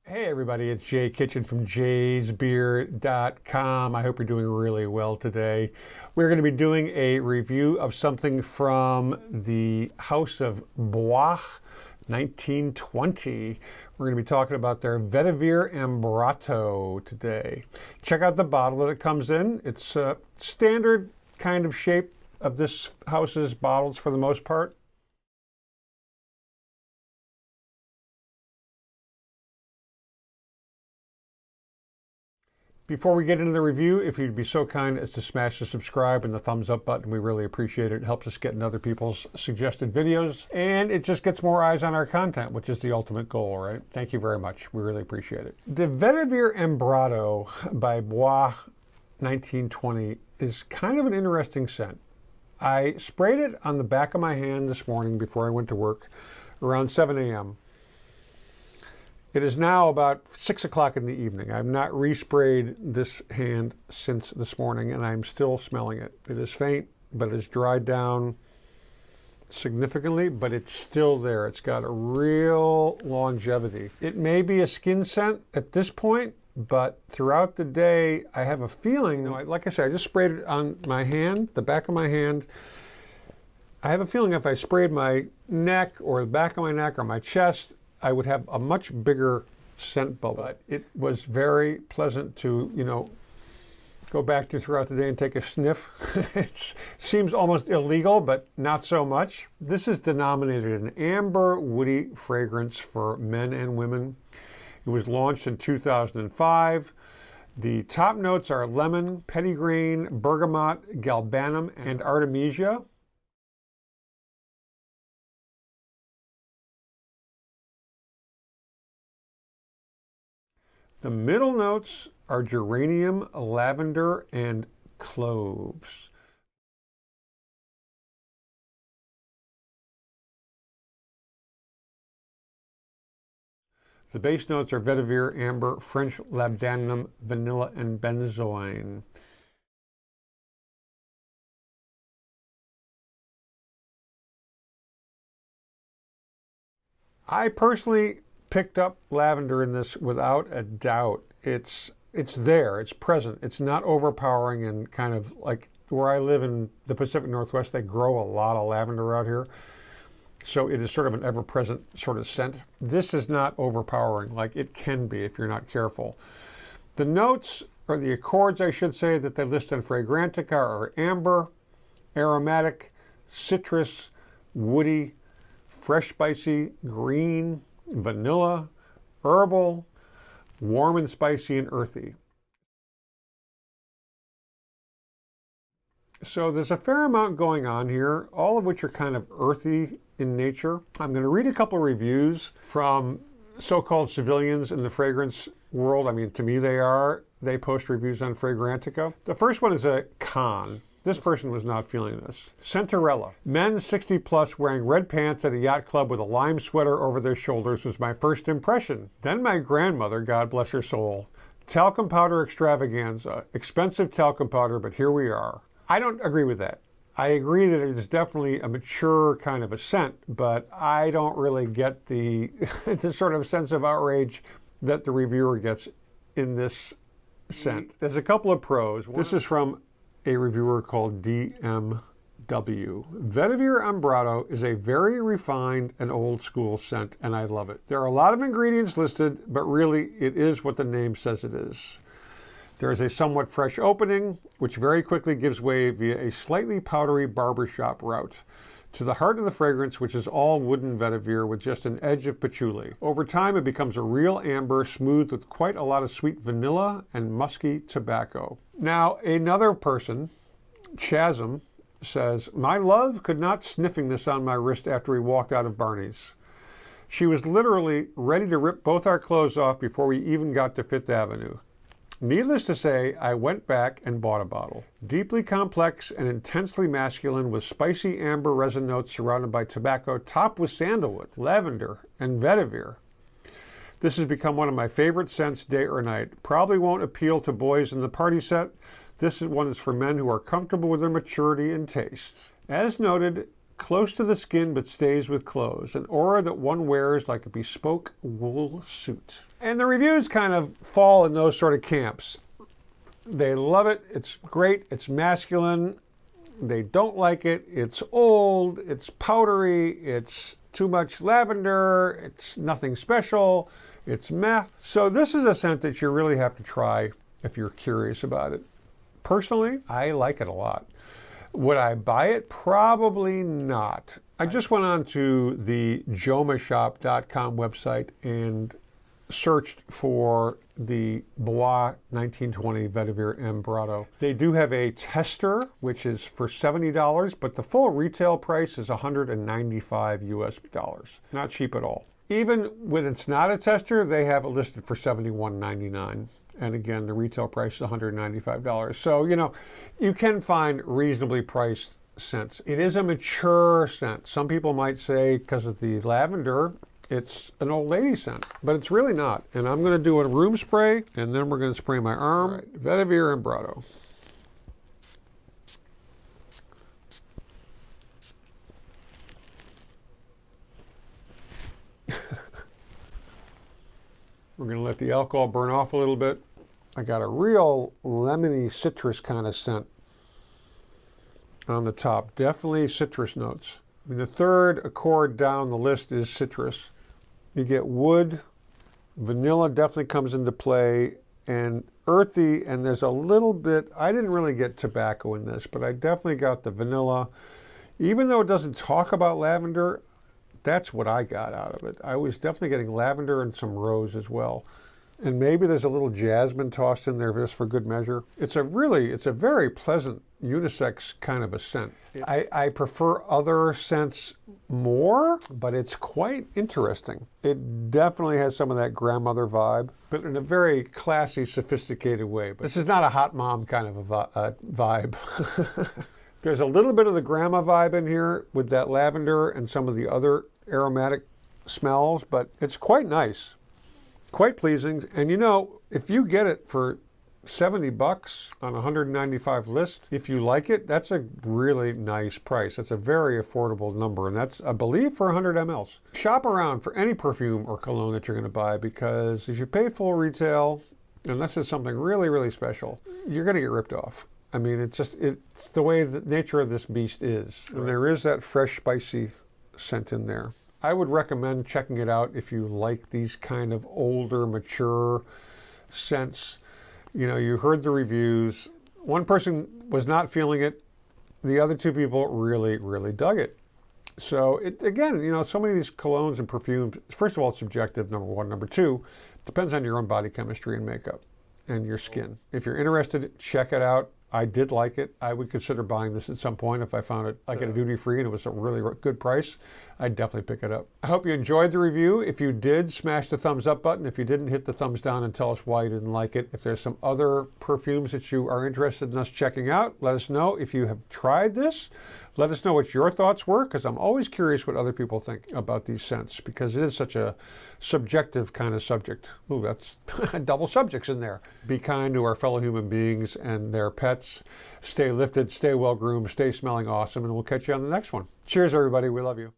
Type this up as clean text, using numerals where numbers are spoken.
Hey everybody, it's Jay Kitchen from jaysbeer.com. I hope you're doing really well today. We're going to be doing a review of something from the House of Bois, 1920. We're going to be talking about their Vetiver Ambrato today. Check out the bottle that it comes in. It's a standard kind of shape of this house's bottles for the most part. Before we get into the review, if you'd be so kind as to smash the subscribe and the thumbs up button, we really appreciate it. It helps us get in other people's suggested videos, and it just gets more eyes on our content, which is the ultimate goal, right? Thank you very much. We really appreciate it. The Vetiver Ambrato by Bois 1920 is kind of an interesting scent. I sprayed it on the back of my hand this morning before I went to work around 7 a.m. It is now about 6 o'clock in the evening. I've not resprayed this hand since this morning, and I'm still smelling it. It is faint, but it has dried down significantly, but it's still there. It's got a real longevity. It may be a skin scent at this point, but throughout the day, I have a feeling, like I said, I just sprayed it on my hand, the back of my hand. I have a feeling if I sprayed my neck or the back of my neck or my chest, I would have a much bigger scent bubble. But it was very pleasant to, go back to throughout the day and take a sniff. It seems almost illegal, but not so much. This is denominated an amber woody fragrance for men and women. It was launched in 2005. The top notes are lemon, petitgrain, bergamot, galbanum, and artemisia. The middle notes are geranium, lavender, and cloves. The base notes are vetiver, amber, French labdanum, vanilla, and benzoin. I personally picked up lavender in this without a doubt. It's there, it's present. It's not overpowering, and kind of like where I live in the Pacific Northwest, they grow a lot of lavender out here. So it is sort of an ever-present sort of scent. This is not overpowering like it can be if you're not careful. The notes, or the accords I should say, that they list in Fragrantica are amber, aromatic, citrus, woody, fresh spicy, green, vanilla, herbal, warm and spicy, and earthy. So there's a fair amount going on here, all of which are kind of earthy in nature. I'm going to read a couple of reviews from so-called civilians in the fragrance world. I mean, to me they are. They post reviews on Fragrantica. The first one is a con. This person was not feeling this. Centerella. Men 60 plus wearing red pants at a yacht club with a lime sweater over their shoulders was my first impression. Then my grandmother, God bless her soul. Talcon powder extravaganza. Expensive talcum powder, but here we are. I don't agree with that. I agree that it is definitely a mature kind of a scent, but I don't really get the, the sort of sense of outrage that the reviewer gets in this scent. There's a couple of pros. This is from a reviewer called DMW. Vetiver Ambrato is a very refined and old school scent, and I love it. There are a lot of ingredients listed, but really it is what the name says it is. There is a somewhat fresh opening, which very quickly gives way via a slightly powdery barbershop route to the heart of the fragrance, which is all wooden vetiver with just an edge of patchouli. Over time, it becomes a real amber, smooth with quite a lot of sweet vanilla and musky tobacco. Now, another person, Chasm, says, my love could not sniffing this on my wrist after we walked out of Barney's. She was literally ready to rip both our clothes off before we even got to Fifth Avenue. Needless to say, I went back and bought a bottle. Deeply complex and intensely masculine with spicy amber resin notes surrounded by tobacco, topped with sandalwood, lavender, and vetiver. This has become one of my favorite scents day or night. Probably won't appeal to boys in the party set. This one is for men who are comfortable with their maturity and taste. As noted, close to the skin but stays with clothes. An aura that one wears like a bespoke wool suit. And the reviews kind of fall in those sort of camps. They love it. It's great. It's masculine. They don't like it. It's old. It's powdery. It's too much lavender. It's nothing special. It's meh. So this is a scent that you really have to try if you're curious about it. Personally, I like it a lot. Would I buy it? Probably not. I just went on to the jomashop.com website and searched for the Bois 1920 Vetiver Ambrato. They do have a tester, which is for $70, but the full retail price is $195 US. Not cheap at all. Even when it's not a tester, they have it listed for $71.99. And again, the retail price is $195. So, you know, you can find reasonably priced scents. It is a mature scent. Some people might say, because of the lavender, it's an old lady scent, but it's really not. And I'm going to do a room spray, and then we're going to spray my arm. Right. Vetiver Ambrato. We're going to let the alcohol burn off a little bit. I got a real lemony citrus kind of scent on the top. Definitely citrus notes. I mean, the third accord down the list is citrus. You get wood, vanilla definitely comes into play, and earthy, and there's a little bit, I didn't really get tobacco in this, but I definitely got the vanilla. Even though it doesn't talk about lavender, that's what I got out of it. I was definitely getting lavender and some rose as well. And maybe there's a little jasmine tossed in there just for good measure. It's a very pleasant unisex kind of a scent. I prefer other scents more, but it's quite interesting. It definitely has some of that grandmother vibe, but in a very classy, sophisticated way. But this is not a hot mom kind of a vibe. There's a little bit of the grandma vibe in here with that lavender and some of the other aromatic smells, but it's quite nice, quite pleasing. And you know, if you get it for $70 on a $195 list, if you like it, that's a really nice price. That's a very affordable number, and that's, I believe, for 100 mLs. Shop around for any perfume or cologne that you're going to buy, because if you pay full retail, unless it's something really, really special, you're going to get ripped off. I mean, it's the way the nature of this beast is. And there is that fresh, spicy scent in there. I would recommend checking it out if you like these kind of older, mature scents. You know, you heard the reviews. One person was not feeling it. The other two people really, really dug it. So, again, you know, so many of these colognes and perfumes, first of all, it's subjective, number one. Number two, depends on your own body chemistry and makeup and your skin. If you're interested, check it out. I did like it. I would consider buying this at some point if I found it like at a duty free and it was a really good price. I'd definitely pick it up. I hope you enjoyed the review. If you did, smash the thumbs up button. If you didn't, hit the thumbs down and tell us why you didn't like it. If there's some other perfumes that you are interested in us checking out, let us know. If you have tried this, let us know what your thoughts were, because I'm always curious what other people think about these scents, because it is such a subjective kind of subject. Ooh, that's double subjects in there. Be kind to our fellow human beings and their pets. Stay lifted, stay well groomed, stay smelling awesome, and we'll catch you on the next one. Cheers, everybody. We love you.